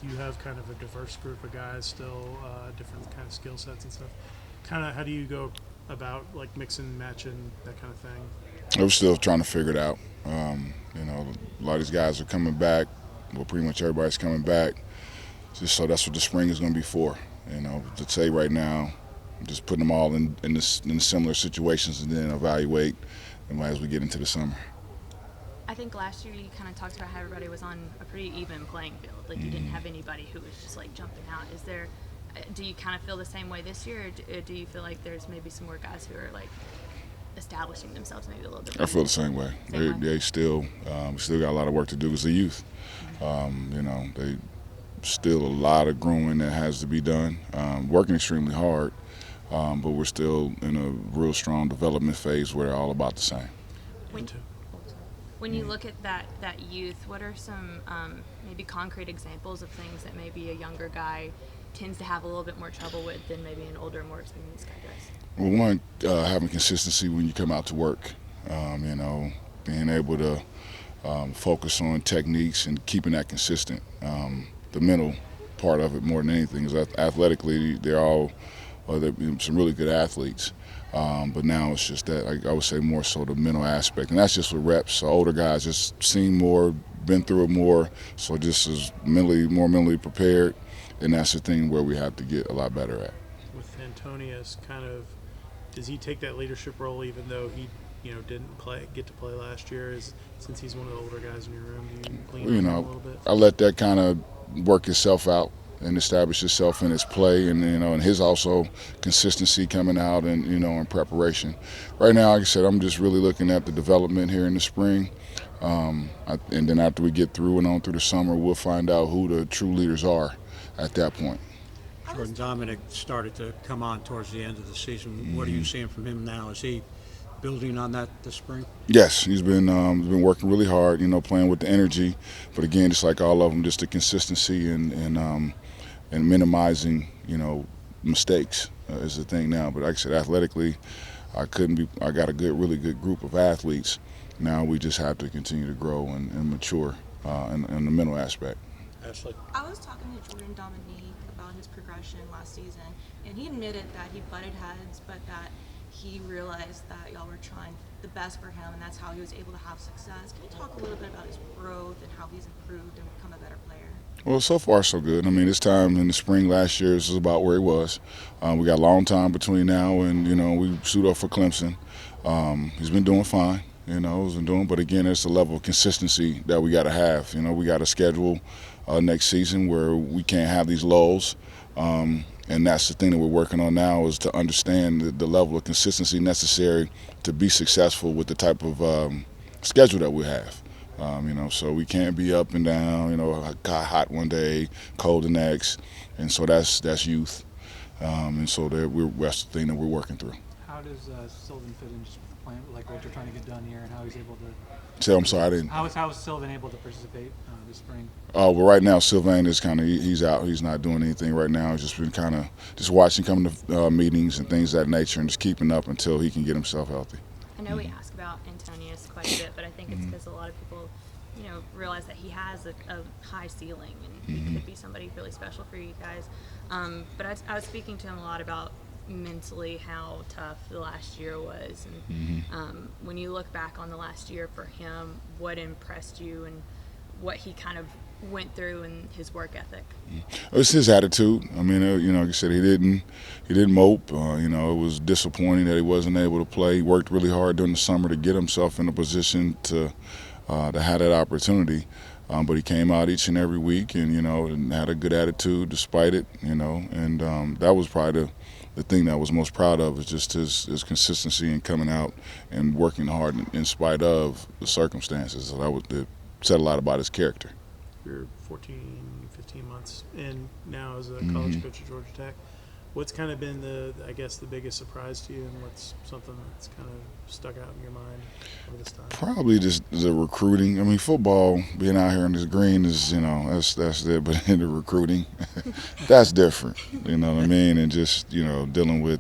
you have kind of a diverse group of guys still, different kind of skill sets and stuff? Kind of how do you go about like mixing, matching, that kind of thing? We're still trying to figure it out. A lot of these guys are coming back. Well, pretty much everybody's coming back. Just so that's what the spring is going to be for. To say right now, just putting them all in similar situations and then evaluate as we get into the summer. I think last year you kind of talked about how everybody was on a pretty even playing field. Like you didn't have anybody who was just like jumping out. Do you kind of feel the same way this year, or do you feel like there's maybe some more guys who are like establishing themselves maybe a little bit I better? feel the same way. They still got a lot of work to do as a youth. They still a lot of growing that has to be done. Working extremely hard, but we're still in a real strong development phase where they're all about the same. Me When too. when you look at that youth, what are some maybe concrete examples of things that maybe a younger guy tends to have a little bit more trouble with than maybe an older, more experienced guy does? Well, one, having consistency when you come out to work. Being able to focus on techniques and keeping that consistent. The mental part of it more than anything is that athletically they're some really good athletes. But now it's just that I would say more so the mental aspect, and that's just with reps. So older guys just seen more, been through it more, so just is more mentally prepared, and that's the thing where we have to get a lot better at. With Antonius, kind of, does he take that leadership role even though he, didn't get to play last year? Since he's one of the older guys in your room, do you lean on him a little bit? I let that kind of work itself out and establish itself in his play, and his also consistency coming out and in preparation. Right now, like I said, I'm just really looking at the development here in the spring, and then after we get through and on through the summer, we'll find out who the true leaders are at that point. Jordan Dominic started to come on towards the end of the season. What are you seeing from him now? Is he building on that this spring? Yes, he's been working really hard, playing with the energy, but again, just like all of them, just the consistency and minimizing, mistakes is the thing now. But like I said, athletically, I got a really good group of athletes. Now we just have to continue to grow and mature in the mental aspect. Ashley? I was talking to Jordan Dominique about his progression last season, and he admitted that he butted heads, but that he realized that y'all were trying the best for him, and that's how he was able to have success. Can you talk a little bit about his growth and how he's improved and become a better player? Well, so far so good. I mean, this time in the spring last year, this is about where he was. We got a long time between now and we suit up for Clemson. He's been doing fine. He's been doing, but again, it's a level of consistency that we got to have. We got to schedule next season where we can't have these lulls. And that's the thing that we're working on now is to understand the level of consistency necessary to be successful with the type of schedule that we have. So we can't be up and down, got hot one day, cold the next, and so that's youth. And so that's the thing that we're working through. How does Sylvan fit in just with the plan, like what you're trying to get done here, and how he's able to? So I'm sorry, I didn't. How is Sylvan able to participate this spring? Well, right now Sylvain is he's out. He's not doing anything right now. He's just been just watching, coming to meetings and things of that nature, and just keeping up until he can get himself healthy. I know we ask about Antonius quite a bit, but I think it's because a lot of people, realize that he has a high ceiling and he could be somebody really special for you guys. But I was speaking to him a lot about mentally how tough the last year was, and when you look back on the last year for him, what impressed you and what he kind of went through and his work ethic? It was his attitude. I mean, like I said, he didn't mope. It was disappointing that he wasn't able to play. He worked really hard during the summer to get himself in a position to have that opportunity. But he came out each and every week and had a good attitude despite it, and that was probably the thing that I was most proud of is just his consistency in coming out and working hard in spite of the circumstances. So that said a lot about his character. You're 14, 15 months in now as a college coach at Georgia Tech. What's kind of been the biggest surprise to you, and what's something that's kind of stuck out in your mind over this time? Probably just the recruiting. I mean, football, being out here in this green is, that's it. But in the recruiting, that's different. You know what I mean? And just, dealing with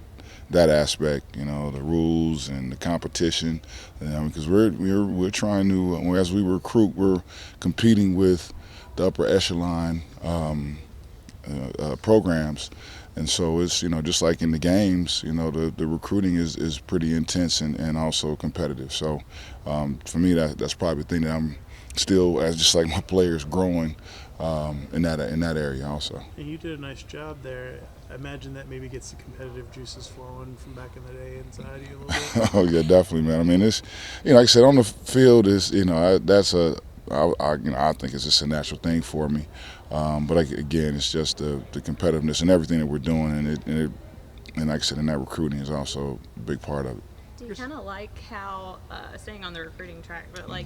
that aspect, the rules and the competition. Because we're trying to, as we recruit, we're competing with the upper echelon programs. And so it's, just like in the games, the recruiting is pretty intense and also competitive. So for me, that's probably the thing that I'm still, as just like my players, growing in that area also. And you did a nice job there. I imagine that maybe gets the competitive juices flowing from back in the day inside you a little bit. Oh yeah, definitely, man. I mean, it's like I said, on the field is I think it's just a natural thing for me. But again, it's just the competitiveness and everything that we're doing, and like I said, and that recruiting is also a big part of it. Do you kind of like how, staying on the recruiting track, but like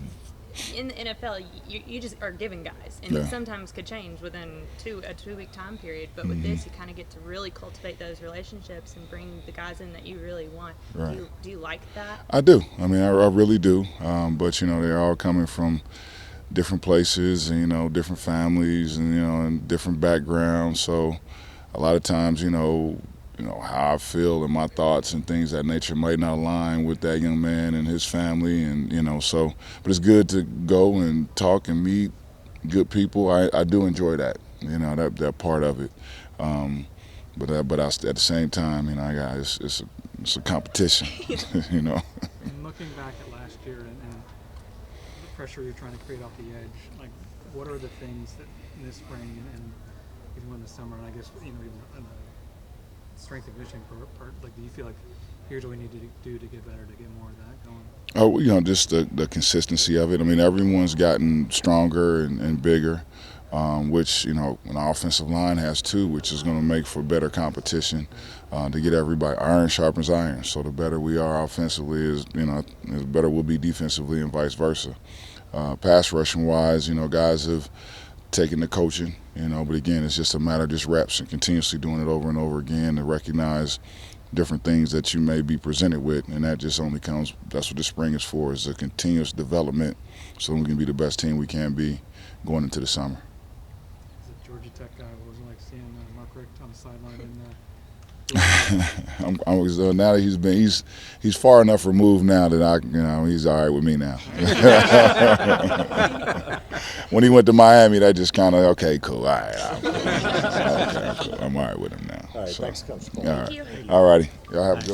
in the NFL, you just are given guys, and Yeah. it sometimes could change within a 2-week time period. But with this, you kind of get to really cultivate those relationships and bring the guys in that you really want. Right. Do you like that? I do. I mean, I really do. But they're all coming from different places, and different families, and different backgrounds. So a lot of times, how I feel and my thoughts and things of that nature might not align with that young man and his family, and so. But it's good to go and talk and meet good people. I do enjoy that, that part of it. But at the same time, it's a competition, And looking back at last year and the pressure you're trying to create off the edge, like what are the things that in this spring and even in the summer, and I guess even in the strength and conditioning part, like do you feel like here's what we need to do to get better, to get more of that going? Oh, just the consistency of it. I mean, everyone's gotten stronger and bigger, which, an offensive line has too, which is going to make for better competition to get everybody. Iron sharpens iron. So the better we are offensively is, the better we'll be defensively and vice versa. Pass rushing wise, guys have taken the coaching, but again, it's just a matter of just reps and continuously doing it over and over again to recognize different things that you may be presented with, and that just only comes, that's what the spring is for, is a continuous development so we can be the best team we can be going into the summer. As a Georgia Tech guy, what was it like seeing Mark Richt on the sideline? Now that he's far enough removed now that he's all right with me now. When he went to Miami, that just kind of, okay, cool, all right, I'm cool. I'm all right with him now. All right, thanks, Coach. All right, you. all righty, y'all have a good